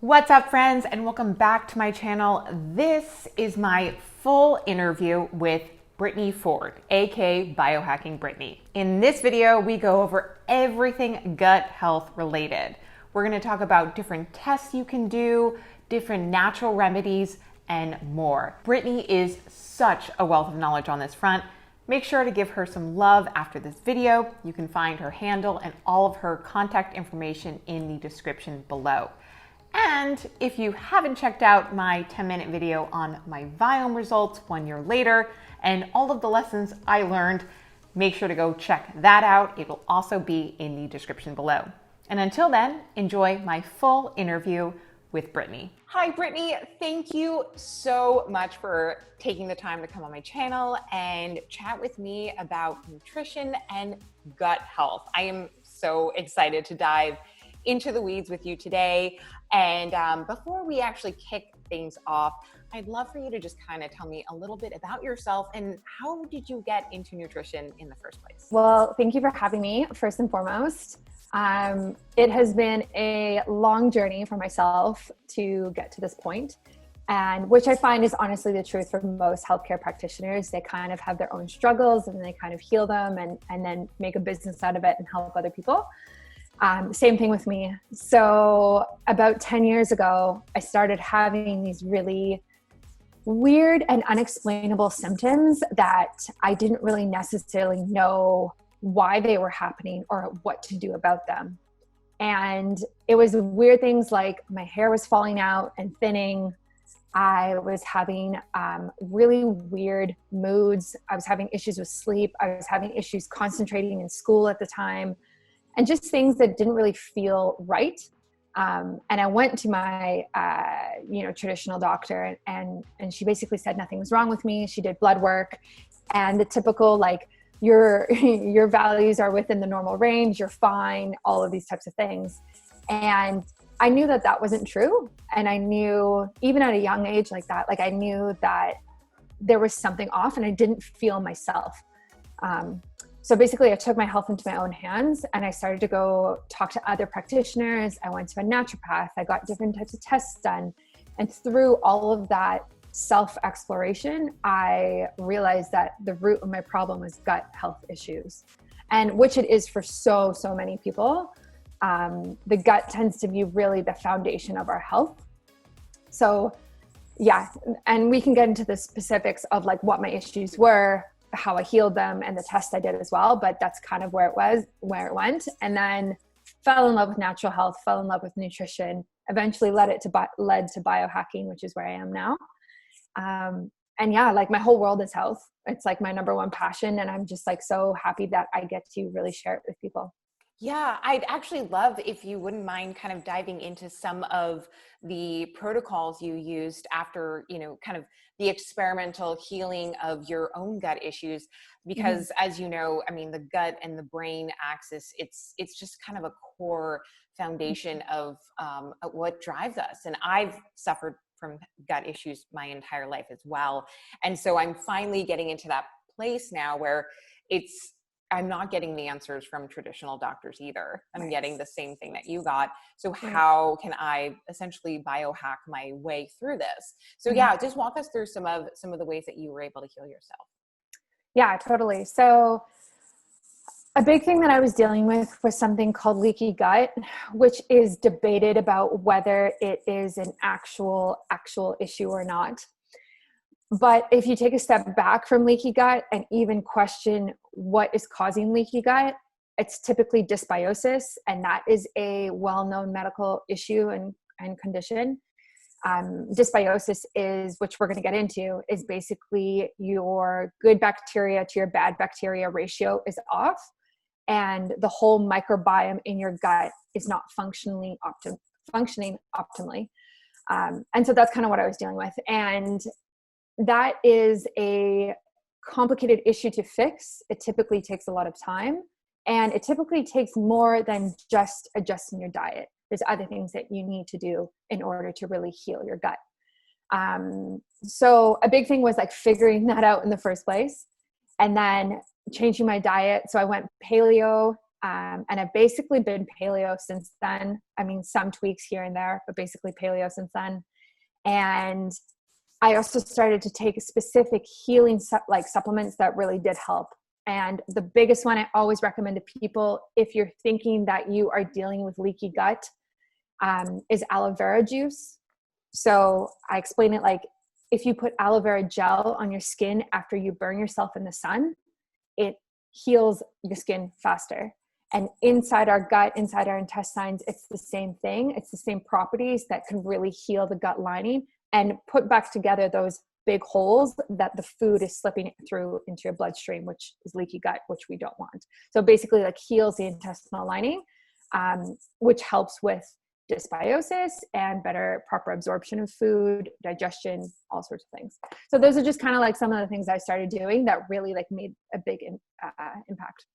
What's up, friends, and welcome back to my channel. This is my full interview with Brittany Ford, aka Biohacking Brittany. In this video, we go over everything gut health related. We're going to talk about different tests you can do, different natural remedies, and more. Brittany is such a wealth of knowledge on this front. Make sure to give her some love after this video. You can find her handle and all of her contact information in the description below. And if you haven't checked out my 10-minute video on my Viome results 1 year later and all of the lessons I learned, make sure to go check that out. It will also be in the description below. And until then, enjoy my full interview with Brittany. Hi, Brittany. Thank you so much for taking the time to come on my channel and chat with me about nutrition and gut health. I am so excited to dive into the weeds with you today. And before we actually kick things off, I'd love for you to just kind of tell me a little bit about yourself and how did you get into nutrition in the first place? Well, thank you for having me, first and foremost. It has been a long journey for myself to get to this point, and which I find is honestly the truth for most healthcare practitioners. They kind of have their own struggles and they kind of heal them and then make a business out of it and help other people. Same thing with me. So about 10 years ago, I started having these really weird and unexplainable symptoms that I didn't really necessarily know why they were happening or what to do about them. And it was weird things like my hair was falling out and thinning. I was having really weird moods. I was having issues with sleep. I was having issues concentrating in school at the time. And just things that didn't really feel right. And I went to my, traditional doctor and she basically said nothing was wrong with me. She did blood work and the typical, like, your values are within the normal range, you're fine, all of these types of things. And I knew that that wasn't true. And I knew even at a young age like that, like I knew that there was something off and I didn't feel myself. So basically I took my health into my own hands and I started to go talk to other practitioners. I went to a naturopath. I got different types of tests done. And through all of that self-exploration, I realized that the root of my problem was gut health issues, and which it is for so many people. The gut tends to be really the foundation of our health. So yeah, and we can get into the specifics of like what my issues were, how I healed them, and the test I did as well. But that's kind of where it went. And then fell in love with natural health, fell in love with nutrition, eventually led to biohacking, which is where I am now. And yeah, like my whole world is health. It's like my number one passion. And I'm just like so happy that I get to really share it with people. Yeah, I'd actually love if you wouldn't mind kind of diving into some of the protocols you used after, kind of the experimental healing of your own gut issues, because as you know, I mean, the gut and the brain axis, it's just kind of a core foundation of what drives us. And I've suffered from gut issues my entire life as well. And so I'm finally getting into that place now where I'm not getting the answers from traditional doctors either. I'm getting the same thing that you got. So how can I essentially biohack my way through this? So yeah, just walk us through some of the ways that you were able to heal yourself. Yeah, totally. So a big thing that I was dealing with was something called leaky gut, which is debated about whether it is an actual issue or not. But if you take a step back from leaky gut and even question what is causing leaky gut, it's typically dysbiosis. And that is a well-known medical issue and condition. Dysbiosis is, which we're going to get into, is basically your good bacteria to your bad bacteria ratio is off. And the whole microbiome in your gut is not functioning optimally. And so that's kind of what I was dealing with. And that is a complicated issue to fix. It typically takes a lot of time, and it typically takes more than just adjusting your diet. There's other things that you need to do in order to really heal your gut. So a big thing was like figuring that out in the first place, and then changing my diet. So I went paleo And I've basically been paleo since then. I mean, some tweaks here and there, but basically paleo since then. And I also started to take specific healing supplements that really did help. And the biggest one I always recommend to people, if you're thinking that you are dealing with leaky gut, is aloe vera juice. So I explain it like, if you put aloe vera gel on your skin after you burn yourself in the sun, it heals your skin faster. And inside our gut, inside our intestines, it's the same thing. It's the same properties that can really heal the gut lining and put back together those big holes that the food is slipping through into your bloodstream, which is leaky gut, which we don't want. So basically like heals the intestinal lining, which helps with dysbiosis and better proper absorption of food, digestion, all sorts of things. So those are just kind of like some of the things I started doing that really like made a big impact.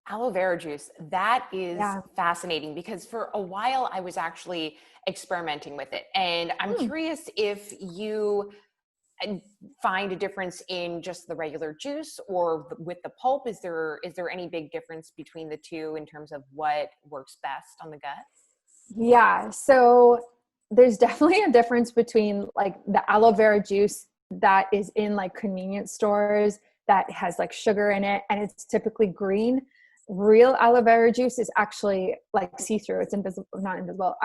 Aloe vera juice, that is fascinating, because for a while I was actually experimenting with it. And I'm curious if you find a difference in just the regular juice or with the pulp. Is there any big difference between the two in terms of what works best on the gut? Yeah. So there's definitely a difference between like the aloe vera juice that is in like convenience stores that has like sugar in it, and it's typically green. Real aloe vera juice is actually like see-through. It's invisible, not invisible.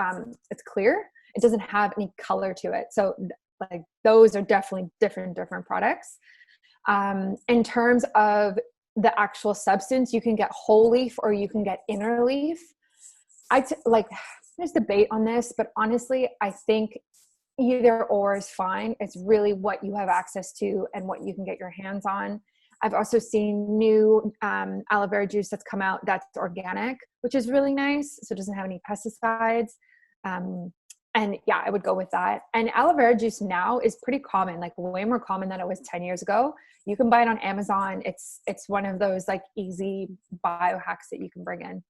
It's clear. It doesn't have any color to it. So like those are definitely different products. In terms of the actual substance, you can get whole leaf or you can get inner leaf. There's debate on this, but honestly, I think either or is fine. It's really what you have access to and what you can get your hands on. I've also seen new aloe vera juice that's come out that's organic, which is really nice. So it doesn't have any pesticides. And yeah, I would go with that. And aloe vera juice now is pretty common, like way more common than it was 10 years ago. You can buy it on Amazon. It's one of those like easy biohacks that you can bring in.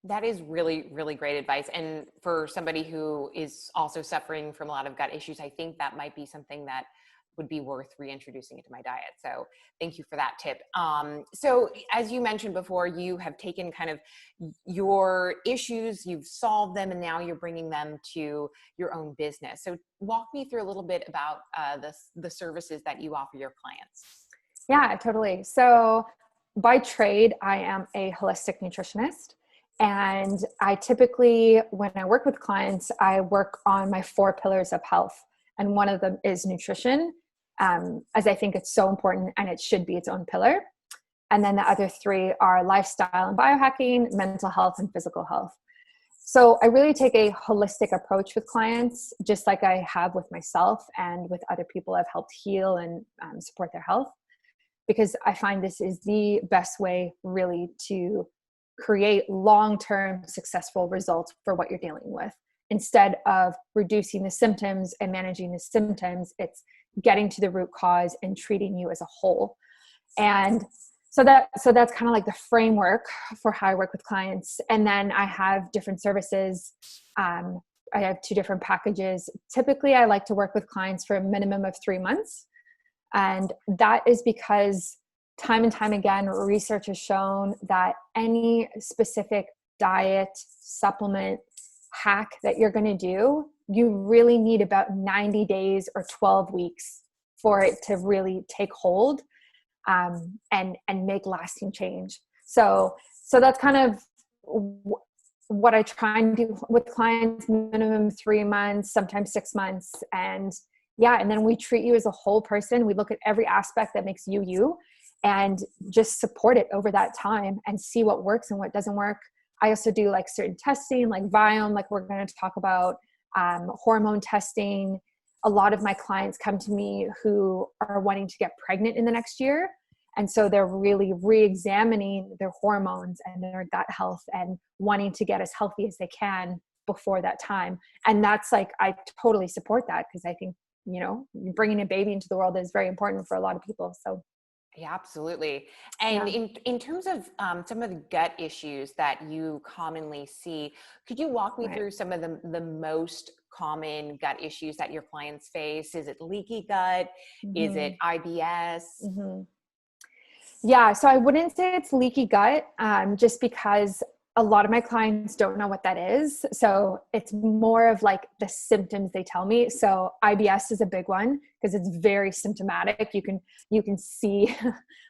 That is really, really great advice. And for somebody who is also suffering from a lot of gut issues, I think that might be something that would be worth reintroducing into my diet. So thank you for that tip. So as you mentioned before, you have taken kind of your issues, you've solved them, and now you're bringing them to your own business. So walk me through a little bit about the services that you offer your clients. Yeah, totally. So by trade, I am a holistic nutritionist. And I typically, when I work with clients, I work on my 4 pillars of health. And one of them is nutrition, as I think it's so important and it should be its own pillar. And then the other 3 are lifestyle and biohacking, mental health, and physical health. So I really take a holistic approach with clients, just like I have with myself and with other people I've helped heal and support their health, because I find this is the best way really to create long-term successful results for what you're dealing with. Instead of reducing the symptoms and managing the symptoms, it's getting to the root cause and treating you as a whole. And so that's kind of like the framework for how I work with clients. And then I have different services. I have 2 different packages. Typically, I like to work with clients for a minimum of 3 months. And that is because time and time again, research has shown that any specific diet, supplement, hack that you're going to do, you really need about 90 days or 12 weeks for it to really take hold and make lasting change. So that's kind of what I try and do with clients, minimum 3 months, sometimes 6 months. And then we treat you as a whole person. We look at every aspect that makes you, you, and just support it over that time and see what works and what doesn't work. I also do like certain testing, like Viome, like we're going to talk about, hormone testing. A lot of my clients come to me who are wanting to get pregnant in the next year. And so they're really re-examining their hormones and their gut health and wanting to get as healthy as they can before that time. And that's like, I totally support that, because I think, bringing a baby into the world is very important for a lot of people. So yeah, absolutely. And in terms of some of the gut issues that you commonly see, could you walk me through some of the most common gut issues that your clients face? Is it leaky gut? Is it IBS? Yeah, so I wouldn't say it's leaky gut, just because a lot of my clients don't know what that is. So it's more of like the symptoms they tell me. So IBS is a big one because it's very symptomatic. You can see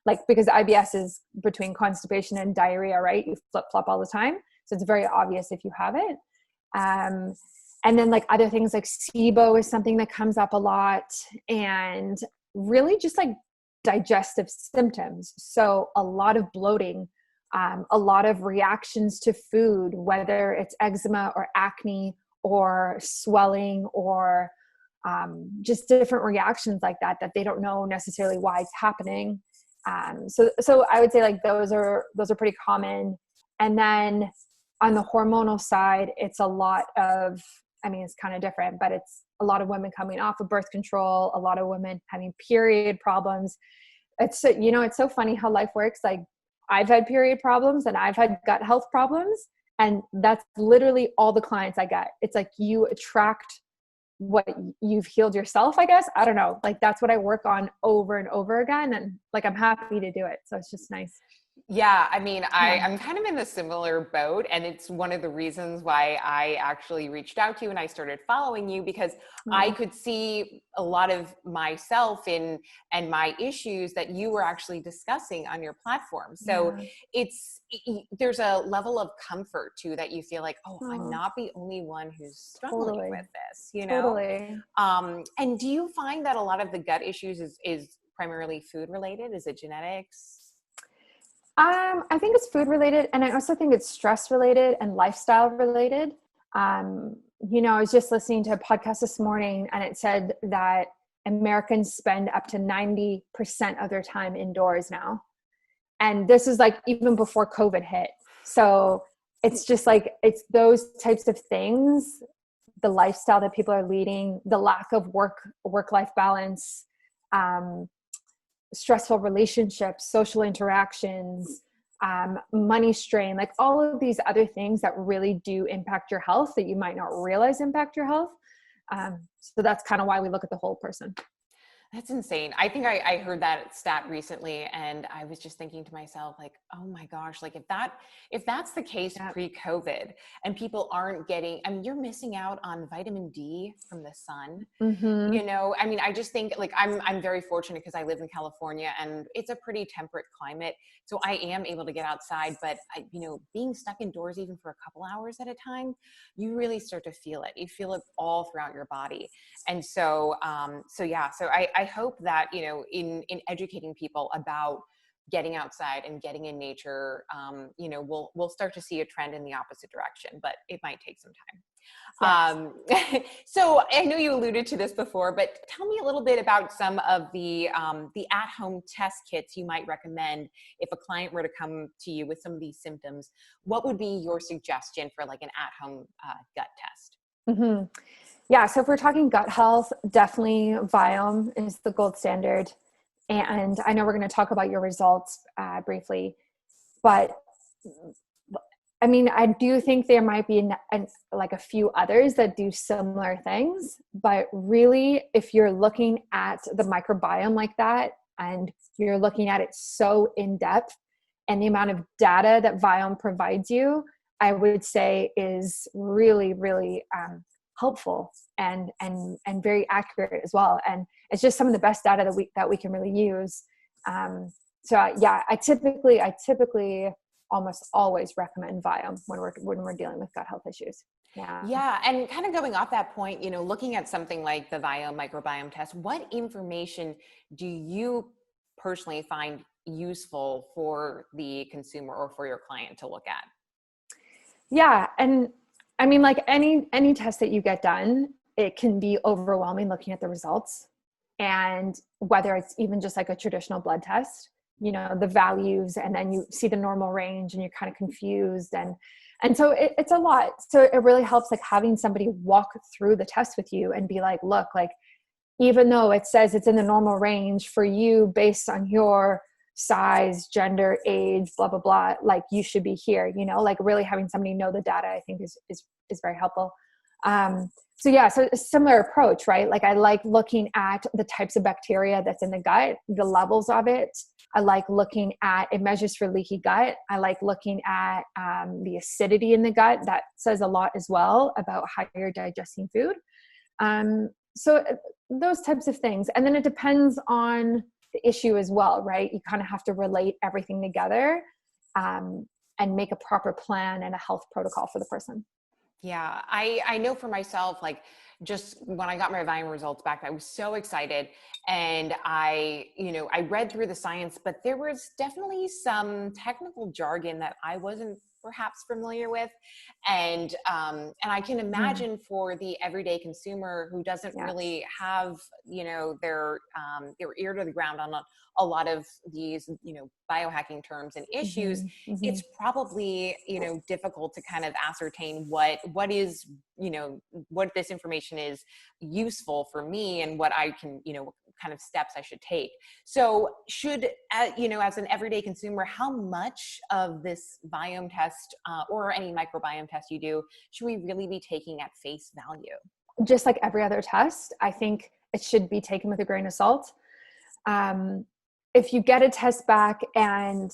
like, because IBS is between constipation and diarrhea, right? You flip flop all the time. So it's very obvious if you have it. Um, and then like other things like SIBO is something that comes up a lot, and really just like digestive symptoms. So a lot of bloating, a lot of reactions to food, whether it's eczema or acne or swelling or just different reactions like that they don't know necessarily why it's happening. So I would say like those are pretty common. And then on the hormonal side, it's a lot of, I mean, it's kind of different, but it's a lot of women coming off of birth control, a lot of women having period problems. It's, you know, it's so funny how life works. Like I've had period problems and I've had gut health problems, and that's literally all the clients I get. It's like you attract what you've healed yourself, I guess. I don't know. Like that's what I work on over and over again. And like, I'm happy to do it. So it's just nice. Yeah, I mean, I'm kind of in a similar boat, and it's one of the reasons why I actually reached out to you and I started following you, because I could see a lot of myself in and my issues that you were actually discussing on your platform. So there's a level of comfort too, that you feel like, oh, I'm not the only one who's struggling with this, you know? And do you find that a lot of the gut issues is primarily food related? Is it genetics? I think it's food related. And I also think it's stress related and lifestyle related. You know, I was just listening to a podcast this morning, and it said that Americans spend up to 90% of their time indoors now. And this is like even before COVID hit. So it's just like, it's those types of things, the lifestyle that people are leading, the lack of work-life balance, stressful relationships, social interactions, money strain, like all of these other things that really do impact your health that you might not realize impact your health. So that's kind of why we look at the whole person. That's insane. I think I heard that stat recently, and I was just thinking to myself, like, oh my gosh, like if that's the case pre-COVID and people aren't getting, I mean, you're missing out on vitamin D from the sun. You know, I mean, I just think like I'm very fortunate because I live in California and it's a pretty temperate climate. So I am able to get outside, but you know, being stuck indoors even for a couple hours at a time, you really start to feel it. You feel it all throughout your body. And so I hope that, you know, in educating people about getting outside and getting in nature, you know, we'll start to see a trend in the opposite direction, but it might take some time. So I know you alluded to this before, but tell me a little bit about some of the at-home test kits you might recommend if a client were to come to you with some of these symptoms. What would be your suggestion for like an at-home gut test? Yeah. So if we're talking gut health, definitely Viome is the gold standard. And I know we're going to talk about your results briefly, but I mean, I do think there might be like a few others that do similar things, but really if you're looking at the microbiome like that, and you're looking at it so in depth, and the amount of data that Viome provides you, I would say is really, really helpful and very accurate as well. And it's just some of the best data that we can really use. I typically almost always recommend Viome when we're dealing with gut health issues. Yeah. And kind of going off that point, you know, looking at something like the Viome microbiome test, what information do you personally find useful for the consumer or for your client to look at? Yeah. And I mean, like any test that you get done, it can be overwhelming looking at the results. And whether it's even just like a traditional blood test, you know, the values, and then you see the normal range and you're kind of confused. And so it's a lot. So it really helps like having somebody walk through the test with you and be like, look, like, even though it says it's in the normal range for you based on your size, gender, age, blah, blah, blah, like you should be here, you know, like really having somebody know the data, I think is very helpful. So a similar approach, right? Like I like looking at the types of bacteria that's in the gut, the levels of it, I like looking at, it measures for leaky gut. I like looking at the acidity in the gut. That says a lot as well about how you're digesting food. So those types of things. And then it depends on the issue as well, right? You kind of have to relate everything together and make a proper plan and a health protocol for the person. Yeah, I know for myself, like just when I got my Viome results back, I was so excited. And I read through the science, but there was definitely some technical jargon that I wasn't perhaps familiar with. And I can imagine for the everyday consumer who doesn't really have, their ear to the ground on a lot of these, biohacking terms and issues, it's probably, difficult to kind of ascertain what is, what this information is useful for me and what I can, kind of steps I should take. So should, as an everyday consumer, how much of this Viome test or any microbiome test you do, should we really be taking at face value? Just like every other test, I think it should be taken with a grain of salt. If you get a test back and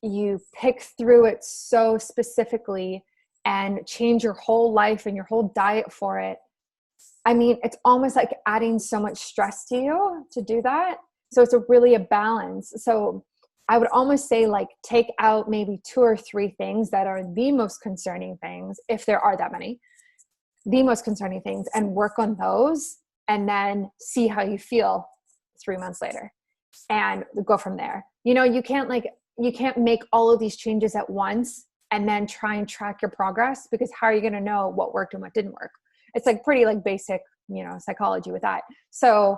you pick through it so specifically and change your whole life and your whole diet for it, I mean, it's almost like adding so much stress to you to do that. So it's really a balance. So I would almost say like take out maybe 2 or 3 things that are the most concerning things, if there are that many, the most concerning things, and work on those and then see how you feel 3 months later and go from there. You can't make all of these changes at once and then try and track your progress, because how are you going to know what worked and what didn't work? It's like pretty like basic, psychology with that. So,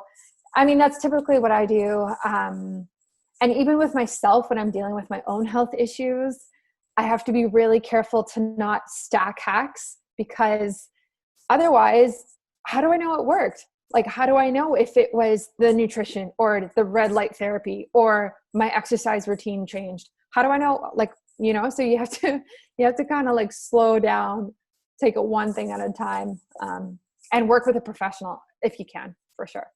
I mean, that's typically what I do. And even with myself, when I'm dealing with my own health issues, I have to be really careful to not stack hacks, because otherwise, how do I know it worked? Like, how do I know if it was the nutrition or the red light therapy or my exercise routine changed? How do I know? So you have to kind of like slow down, take it one thing at a time, and work with a professional if you can, for sure.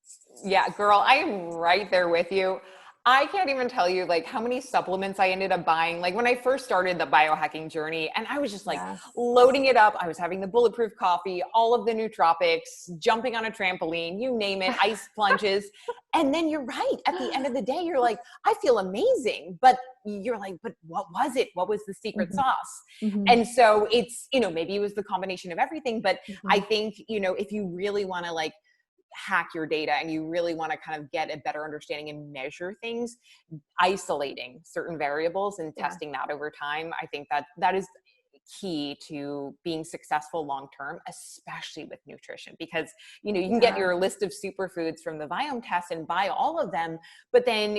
Yeah, girl, I am right there with you. I can't even tell you like how many supplements I ended up buying. Like when I first started the biohacking journey, and I was just like loading it up. I was having the bulletproof coffee, all of the nootropics, jumping on a trampoline, you name it, ice plunges. And then you're right. At the end of the day, you're like, I feel amazing. But you're like, but what was it? What was the secret sauce? And so it's, maybe it was the combination of everything. But I think, if you really want to like hack your data and you really want to kind of get a better understanding and measure things, isolating certain variables and testing that over time, I think that is key to being successful long-term, especially with nutrition, because you can get your list of superfoods from the Viome test and buy all of them, but then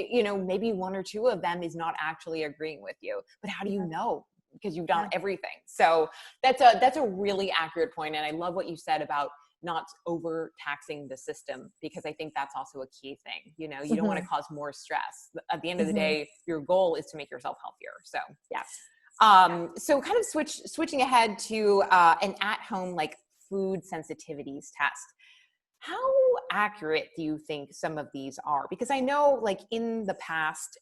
maybe 1 or 2 of them is not actually agreeing with you. But how do you know? Because you've done everything. So that's a really accurate point. And I love what you said about not overtaxing the system, because I think that's also a key thing. You don't want to cause more stress. At the end of the day, your goal is to make yourself healthier. So so kind of switching ahead to an at-home like food sensitivities test. How accurate do you think some of these are? Because I know like in the past,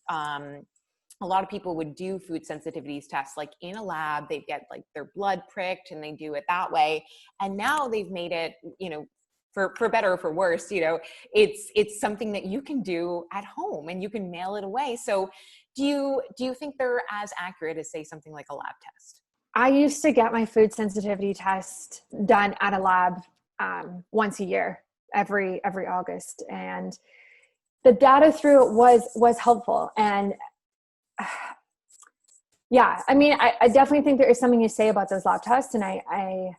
a lot of people would do food sensitivities tests like in a lab. They'd get like their blood pricked and they do it that way. And now they've made it, for better or for worse, it's something that you can do at home and you can mail it away. So do you think they're as accurate as, say, something like a lab test? I used to get my food sensitivity test done at a lab once a year, every August. And the data through it was helpful. And I mean, I definitely think there is something to say about those lab tests, and I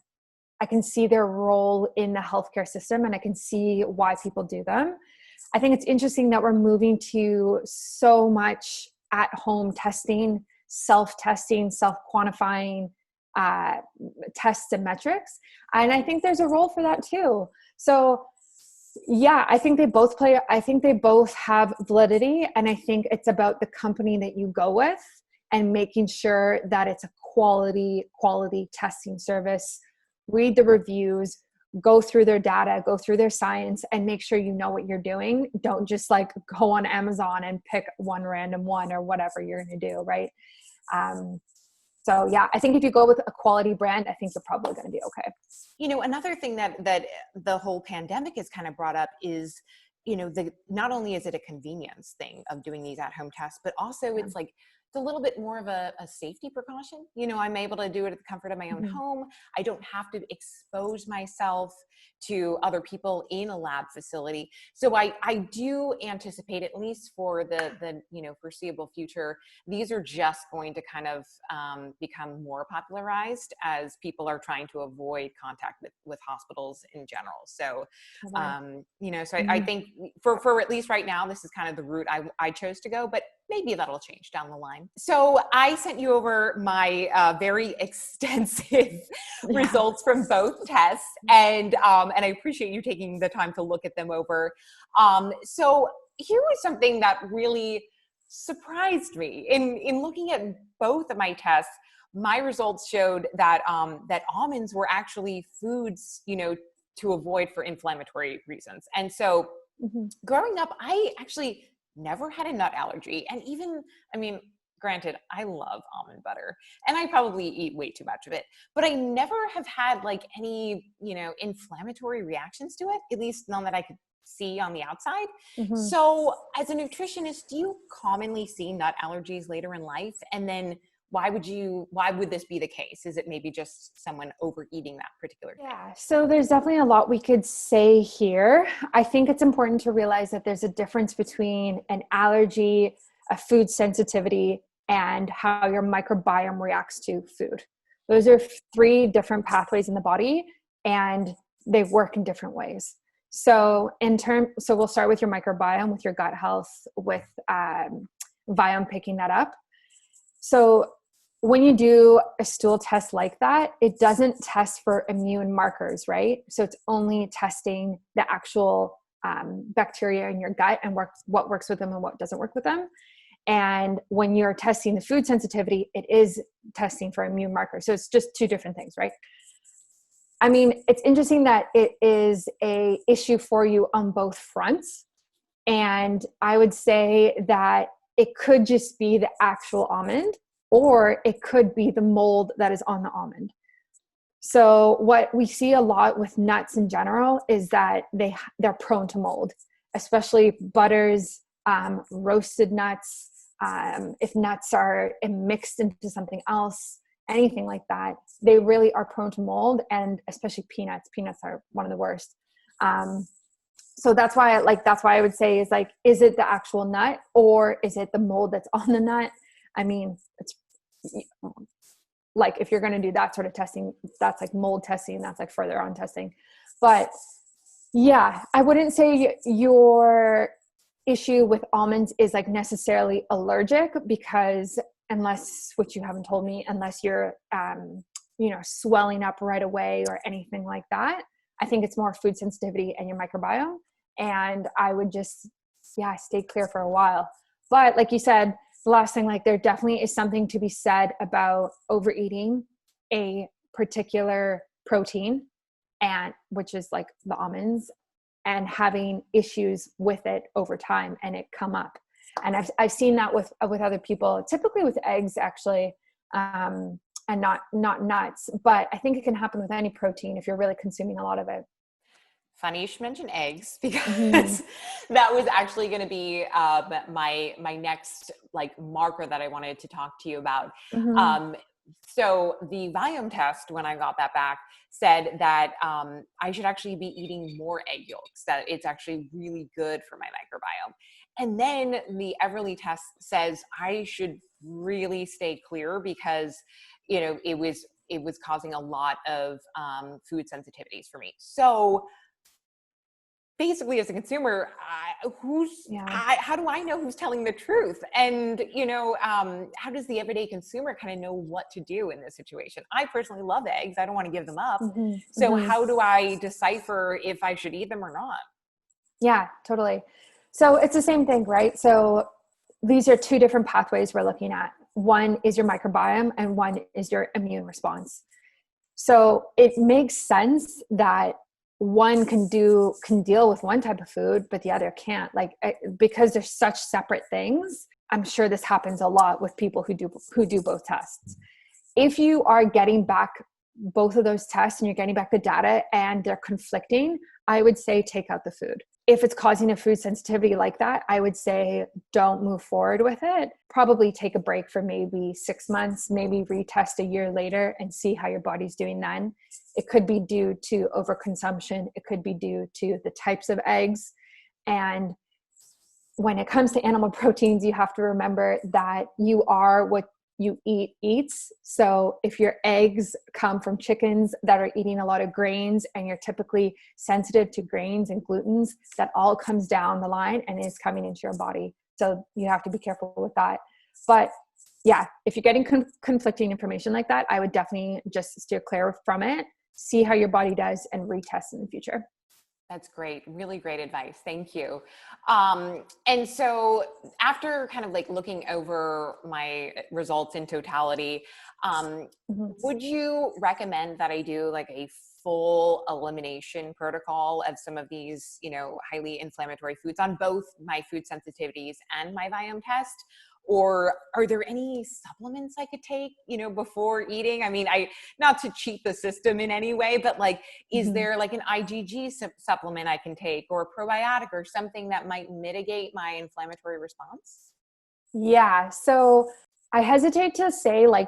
can see their role in the healthcare system, and I can see why people do them. I think it's interesting that we're moving to so much at-home testing, self-testing, self-quantifying tests and metrics. And I think there's a role for that too. So I think they both have validity. And I think it's about the company that you go with and making sure that it's a quality testing service. Read the reviews, go through their data, go through their science, and make sure you know what you're doing. Don't just like go on Amazon and pick one random one or whatever you're going to do. Right. So yeah, I think if you go with a quality brand, I think you're probably going to be okay. You know, another thing that the whole pandemic has kind of brought up is, you know, not only is it a convenience thing of doing these at home tests, but also it's like, it's a little bit more of a safety precaution. You know, I'm able to do it at the comfort of my own home. I don't have to expose myself to other people in a lab facility. So I do anticipate, at least for the you know, foreseeable future, these are just going to kind of become more popularized as people are trying to avoid contact with hospitals in general. So, you know, so I think for at least right now, this is kind of the route I chose to go, but maybe that'll change down the line. So I sent you over my very extensive results from both tests, and I appreciate you taking the time to look at them over. So here was something that really surprised me in looking at both of my tests. My results showed that that almonds were actually foods, you know, to avoid for inflammatory reasons. And so growing up, I actually never had a nut allergy. And even, I mean, granted, I love almond butter and I probably eat way too much of it, but I never have had like any, you know, inflammatory reactions to it, at least none that I could see on the outside. So as a nutritionist, do you commonly see nut allergies later in life? And then why would this be the case? Is it maybe just someone overeating that particular thing? Yeah, so there's definitely a lot we could say here. I think it's important to realize that there's a difference between an allergy, a food sensitivity, and how your microbiome reacts to food. Those are three different pathways in the body, and they work in different ways. So we'll start with your microbiome, with your gut health, with Viome picking that up. So when you do a stool test like that, it doesn't test for immune markers, right? So it's only testing the actual bacteria in your gut and what works with them and what doesn't work with them. And when you're testing the food sensitivity, it is testing for immune markers. So it's just two different things, right? I mean, it's interesting that it is a issue for you on both fronts. And I would say that it could just be the actual almond, or it could be the mold that is on the almond. So what we see a lot with nuts in general is that they're prone to mold, especially butters, roasted nuts. If nuts are mixed into something else, anything like that, they really are prone to mold, and especially peanuts. Peanuts are one of the worst. So that's why I would say is it the actual nut or is it the mold that's on the nut? I mean, it's like, if you're going to do that sort of testing, that's like mold testing, that's like further on testing. But yeah, I wouldn't say your issue with almonds is like necessarily allergic, because unless, which you haven't told me, unless you're, swelling up right away or anything like that, I think it's more food sensitivity and your microbiome. And I would just, stay clear for a while. But like you said, the last thing, like, there definitely is something to be said about overeating a particular protein, and which is like the almonds, and having issues with it over time and it come up. And I've seen that with other people, typically with eggs actually, and not nuts, but I think it can happen with any protein if you're really consuming a lot of it. Funny you should mention eggs, because that was actually going to be my next like marker that I wanted to talk to you about. So the Viome test, when I got that back, said that I should actually be eating more egg yolks, that it's actually really good for my microbiome. And then the Everly test says I should really stay clear because, it was causing a lot of food sensitivities for me. So basically, as a consumer, how do I know who's telling the truth? And, how does the everyday consumer kind of know what to do in this situation? I personally love eggs. I don't want to give them up. So how do I decipher if I should eat them or not? Yeah, totally. So it's the same thing, right? So these are two different pathways we're looking at. One is your microbiome and one is your immune response. So it makes sense that one can deal with one type of food, but the other can't, like, because they're such separate things. I'm sure this happens a lot with people who do both tests. If you are getting back both of those tests and you're getting back the data and they're conflicting, I would say take out the food. If it's causing a food sensitivity like that, I would say don't move forward with it. Probably take a break for maybe 6 months, maybe retest a year later and see how your body's doing then. It could be due to overconsumption. It could be due to the types of eggs. And when it comes to animal proteins, you have to remember that you are what you eats. So if your eggs come from chickens that are eating a lot of grains and you're typically sensitive to grains and glutens, that all comes down the line and is coming into your body. So you have to be careful with that. But yeah, if you're getting conflicting information like that, I would definitely just steer clear from it, see how your body does, and retest in the future. That's great. Really great advice. Thank you. And so after kind of like looking over my results in totality, would you recommend that I do like a full elimination protocol of some of these, highly inflammatory foods on both my food sensitivities and my Viome test? Or are there any supplements I could take, before eating? I mean, not to cheat the system in any way, but like, is there like an IgG supplement I can take, or a probiotic or something that might mitigate my inflammatory response? Yeah. So I hesitate to say like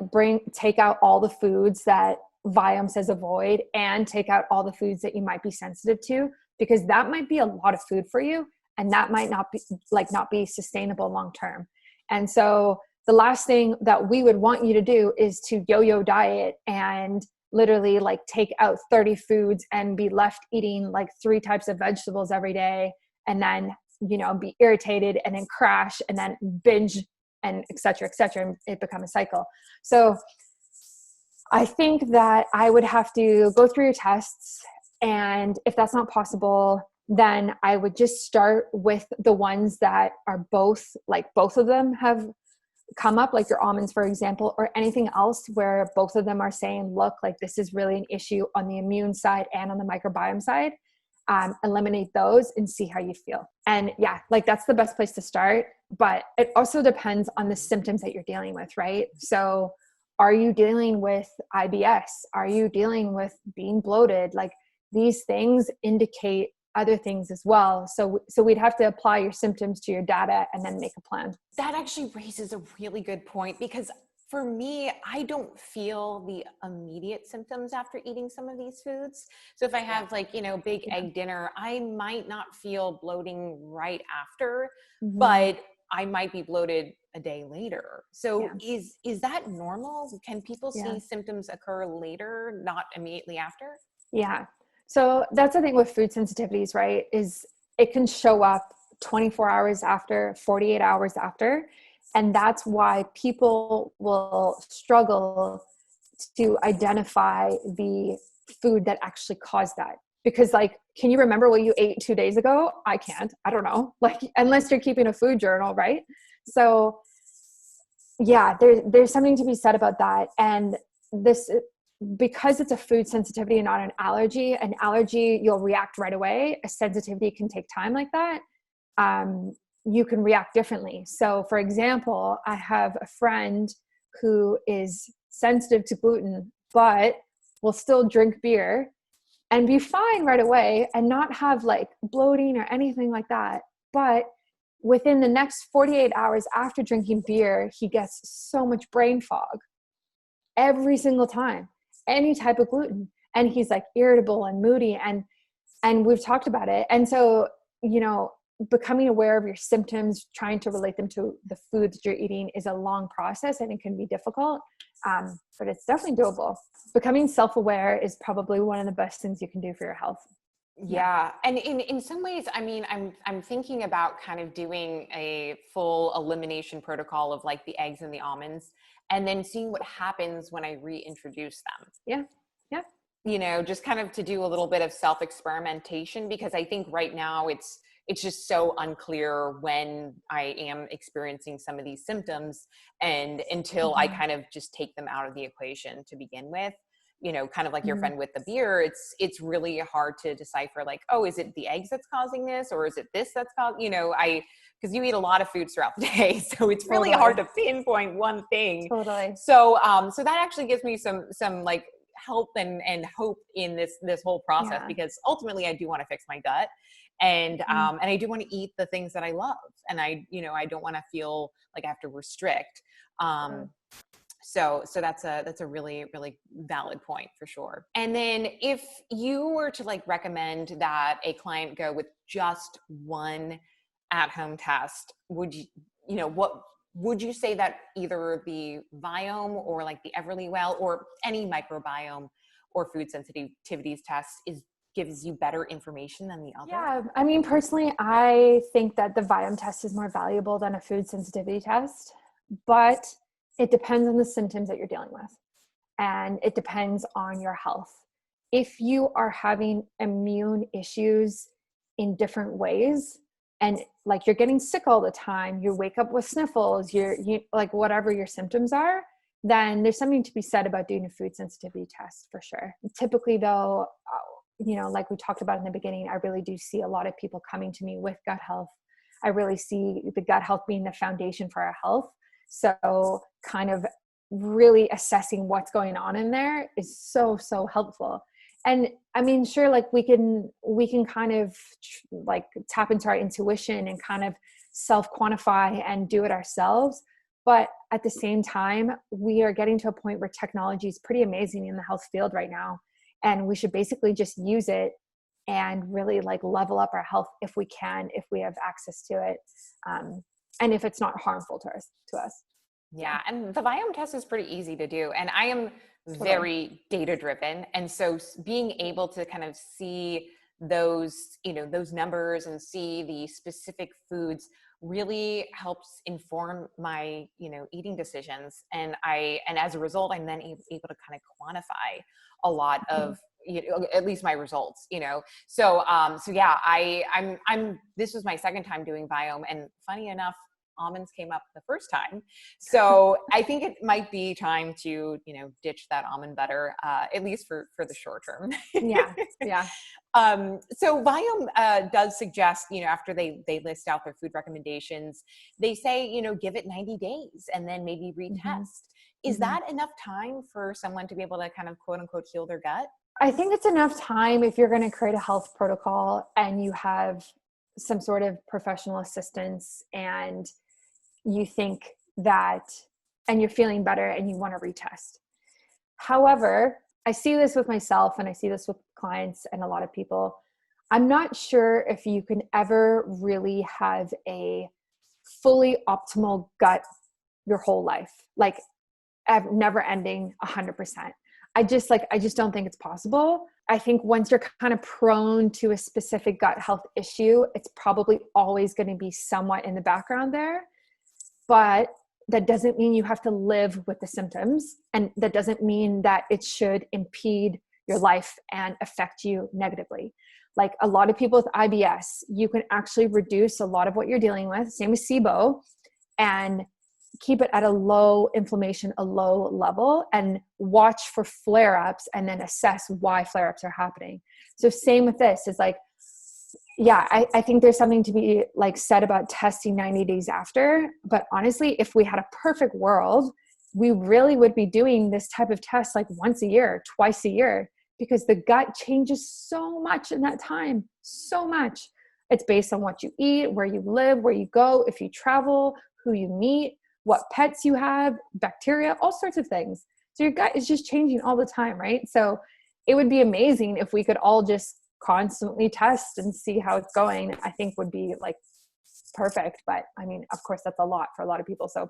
take out all the foods that Viome says avoid and take out all the foods that you might be sensitive to, because that might be a lot of food for you. And that might not be sustainable long-term. And so the last thing that we would want you to do is to yo-yo diet and literally like take out 30 foods and be left eating like 3 types of vegetables every day, and then, be irritated and then crash and then binge and et cetera, and it become a cycle. So I think that I would have to go through your tests. And if that's not possible, then I would just start with the ones that are both of them have come up, like your almonds, for example, or anything else where both of them are saying, look, like this is really an issue on the immune side and on the microbiome side. Eliminate those and see how you feel. And yeah, like that's the best place to start. But it also depends on the symptoms that you're dealing with, right? So are you dealing with IBS? Are you dealing with being bloated? Like these things indicate other things as well. So we'd have to apply your symptoms to your data and then make a plan. That actually raises a really good point, because for me, I don't feel the immediate symptoms after eating some of these foods. So if I have big egg dinner, I might not feel bloating right after, but I might be bloated a day later. So is that normal? Can people see symptoms occur later, not immediately after? Yeah. So that's the thing with food sensitivities, right? Is it can show up 24 hours after, 48 hours after. And that's why people will struggle to identify the food that actually caused that. Because like, can you remember what you ate 2 days ago? I can't. I don't know. Like, unless you're keeping a food journal, right? So yeah, there's something to be said about that. And this, because it's a food sensitivity and not an allergy, you'll react right away. A sensitivity can take time like that. You can react differently. So for example, I have a friend who is sensitive to gluten, but will still drink beer and be fine right away and not have like bloating or anything like that. But within the next 48 hours after drinking beer, he gets so much brain fog every single time, any type of gluten. And he's like irritable and moody, and we've talked about it. And so, becoming aware of your symptoms, trying to relate them to the food that you're eating is a long process and it can be difficult, but it's definitely doable. Becoming self-aware is probably one of the best things you can do for your health. Yeah. And in some ways, I mean, I'm thinking about kind of doing a full elimination protocol of like the eggs and the almonds, and then seeing what happens when I reintroduce them. Yeah. Yeah. Just kind of to do a little bit of self-experimentation, because I think right now it's just so unclear when I am experiencing some of these symptoms, and until I kind of just take them out of the equation to begin with. kind of like your friend with the beer, it's really hard to decipher like, oh, is it the eggs that's causing this? Or is it this that's causing, because you eat a lot of foods throughout the day. So it's really hard to pinpoint one thing. Totally. So, so that actually gives me some like help and hope in this whole process, because ultimately I do want to fix my gut. And I do want to eat the things that I love. And I don't want to feel like I have to restrict. So that's a really, really valid point for sure. And then if you were to like recommend that a client go with just one at-home test, what would you say that either the Viome or like the Everlywell or any microbiome or food sensitivities test gives you better information than the other? Yeah. I mean, personally, I think that the Viome test is more valuable than a food sensitivity test, but it depends on the symptoms that you're dealing with, and it depends on your health. If you are having immune issues in different ways, and like you're getting sick all the time, you wake up with sniffles, you like whatever your symptoms are, then there's something to be said about doing a food sensitivity test for sure. Typically though, like we talked about in the beginning, I really do see a lot of people coming to me with gut health. I really see the gut health being the foundation for our health. So kind of really assessing what's going on in there is so, so helpful. And I mean, sure, like we can kind of like tap into our intuition and kind of self-quantify and do it ourselves. But at the same time, we are getting to a point where technology is pretty amazing in the health field right now. And we should basically just use it and really like level up our health if we can, if we have access to it. And if it's not harmful to us. Yeah. And the Viome test is pretty easy to do. And I am very data driven. And so being able to kind of see those, those numbers and see the specific foods really helps inform my, eating decisions. And as a result, I'm then able to kind of quantify a lot of, at least my results, So yeah, this was my second time doing Viome, and funny enough, almonds came up the first time. So I think it might be time to, ditch that almond butter, at least for the short term. Yeah. So Viome does suggest, after they list out their food recommendations, they say, give it 90 days and then maybe retest. Is that enough time for someone to be able to kind of quote unquote heal their gut? I think it's enough time if you're going to create a health protocol and you have some sort of professional assistance and you think that, and you're feeling better and you want to retest. However, I see this with myself and I see this with clients and a lot of people. I'm not sure if you can ever really have a fully optimal gut your whole life, like never ending 100%. I just don't think it's possible. I think once you're kind of prone to a specific gut health issue, it's probably always going to be somewhat in the background there. But that doesn't mean you have to live with the symptoms. And that doesn't mean that it should impede your life and affect you negatively. Like a lot of people with IBS, you can actually reduce a lot of what you're dealing with, same with SIBO, and keep it at a low inflammation, a low level, and watch for flare-ups and then assess why flare-ups are happening. So same with this is like, yeah, I think there's something to be like said about testing 90 days after. But honestly, if we had a perfect world, we really would be doing this type of test like once a year, twice a year, because the gut changes so much in that time, so much. It's based on what you eat, where you live, where you go, if you travel, who you meet, what pets you have, bacteria, all sorts of things. So your gut is just changing all the time, right? So it would be amazing if we could all just constantly test and see how it's going. I think would be like perfect. But I mean, of course, that's a lot for a lot of people. So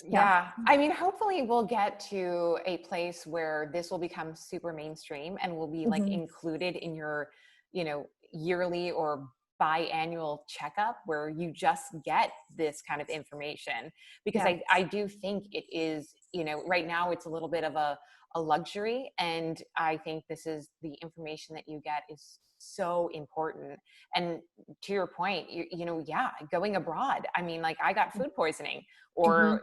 yeah. I mean, hopefully we'll get to a place where this will become super mainstream and will be like included in your, yearly or biannual checkup where you just get this kind of information, because I do think it is, right now it's a little bit of a luxury. And I think this is the information that you get is so important. And to your point, yeah, going abroad. I mean, like I got food poisoning, or,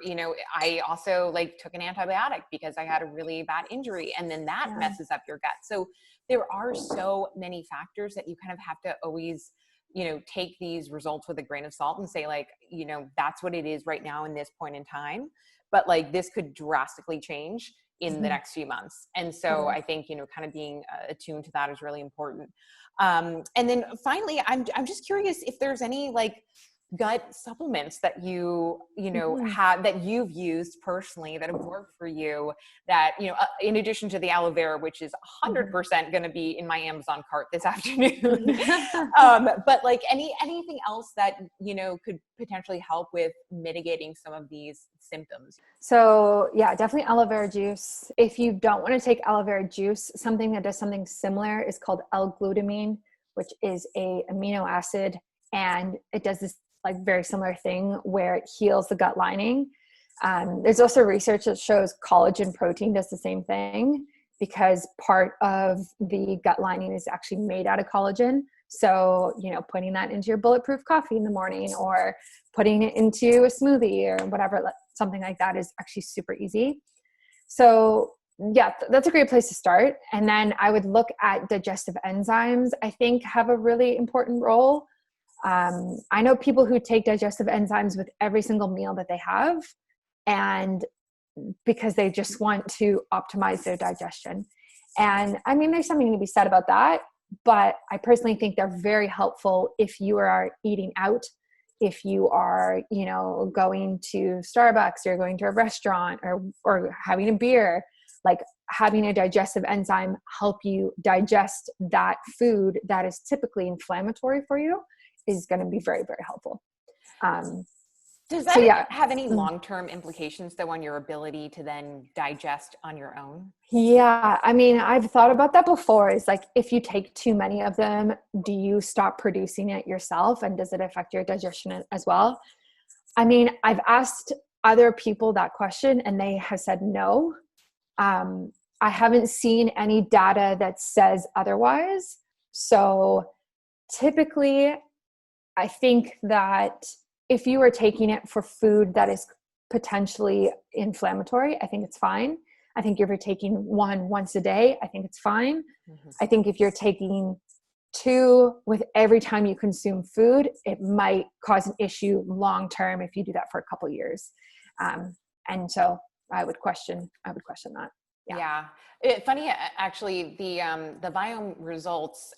I also like took an antibiotic because I had a really bad injury, and then that messes up your gut. So there are so many factors that you kind of have to always, take these results with a grain of salt and say like, that's what it is right now in this point in time. But like this could drastically change in the next few months. And so I think, kind of being attuned to that is really important. And then finally, I'm just curious if there's any like gut supplements that you have, that you've used personally that have worked for you, that, in addition to the aloe vera, which is 100% going to be in my Amazon cart this afternoon. But like anything else that, could potentially help with mitigating some of these symptoms. So yeah, definitely aloe vera juice. If you don't want to take aloe vera juice, something that does something similar is called L-glutamine, which is a amino acid, and it does this like very similar thing where it heals the gut lining. There's also research that shows collagen protein does the same thing, because part of the gut lining is actually made out of collagen. So, putting that into your bulletproof coffee in the morning, or putting it into a smoothie or whatever, something like that, is actually super easy. So yeah, that's a great place to start. And then I would look at digestive enzymes, I think have a really important role. I know people who take digestive enzymes with every single meal that they have, and because they just want to optimize their digestion. And I mean, there's something to be said about that, but I personally think they're very helpful if you are eating out, if you are, going to Starbucks or going to a restaurant, or having a beer. Like having a digestive enzyme help you digest that food that is typically inflammatory for you is going to be very, very helpful. Does that have any long-term implications though on your ability to then digest on your own? Yeah. I mean, I've thought about that before. Is like, if you take too many of them, do you stop producing it yourself? And does it affect your digestion as well? I mean, I've asked other people that question and they have said no. I haven't seen any data that says otherwise. So typically, I think that if you are taking it for food that is potentially inflammatory, I think it's fine. I think if you're taking one once a day, I think it's fine. I think if you're taking two with every time you consume food, it might cause an issue long term if you do that for a couple of years. And so I would question that. Yeah. Funny, actually, the Viome results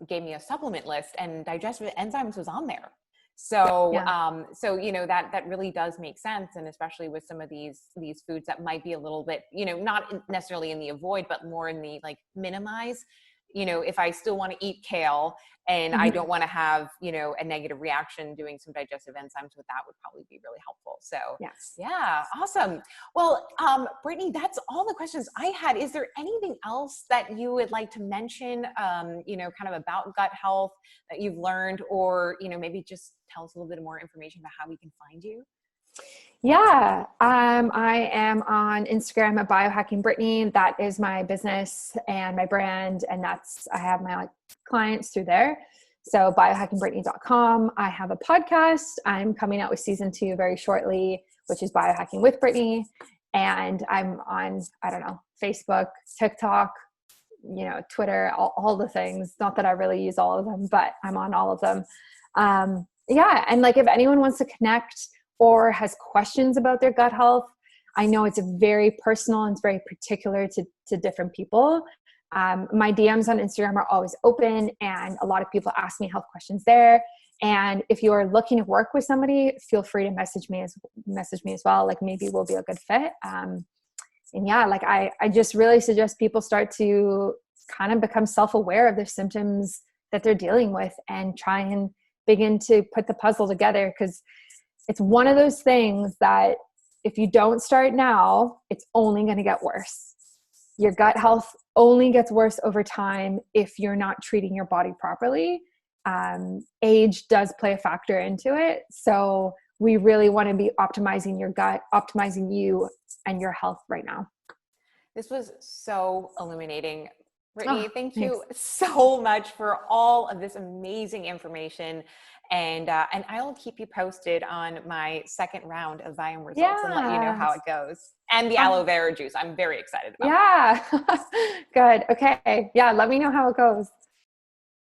gave me a supplement list, and digestive enzymes was on there. So, that really does make sense. And especially with some of these foods that might be a little bit, not necessarily in the avoid, but more in the like minimize. If I still want to eat kale and I don't want to have, a negative reaction, doing some digestive enzymes with that would probably be really helpful. So yeah, awesome. Well, Brittany, that's all the questions I had. Is there anything else that you would like to mention, kind of about gut health that you've learned, or, maybe just tell us a little bit more information about how we can find you? Yeah. I am on Instagram at Biohacking Brittany. That is my business and my brand. And I have my clients through there. So biohackingbrittany.com. I have a podcast. I'm coming out with season 2 very shortly, which is Biohacking with Brittany. And I'm on, Facebook, TikTok, Twitter, all the things. Not that I really use all of them, but I'm on all of them. And like, if anyone wants to connect or has questions about their gut health, I know it's very personal and it's very particular to different people. My DMs on Instagram are always open, and a lot of people ask me health questions there. And if you are looking to work with somebody, feel free to message me as well. Like, maybe we'll be a good fit. I just really suggest people start to kind of become self-aware of their symptoms that they're dealing with, and try and begin to put the puzzle together, because it's one of those things that if you don't start now, it's only going to get worse. Your gut health only gets worse over time if you're not treating your body properly. Age does play a factor into it. So we really want to be optimizing your gut, optimizing you and your health right now. This was so illuminating. Brittany, Oh, thank thanks. you so much for all of this amazing information. And I'll keep you posted on my second round of Viome results and let you know how Yes. it goes. And the aloe vera juice, I'm very excited about. Yeah. Good. Okay. Yeah. Let me know how it goes.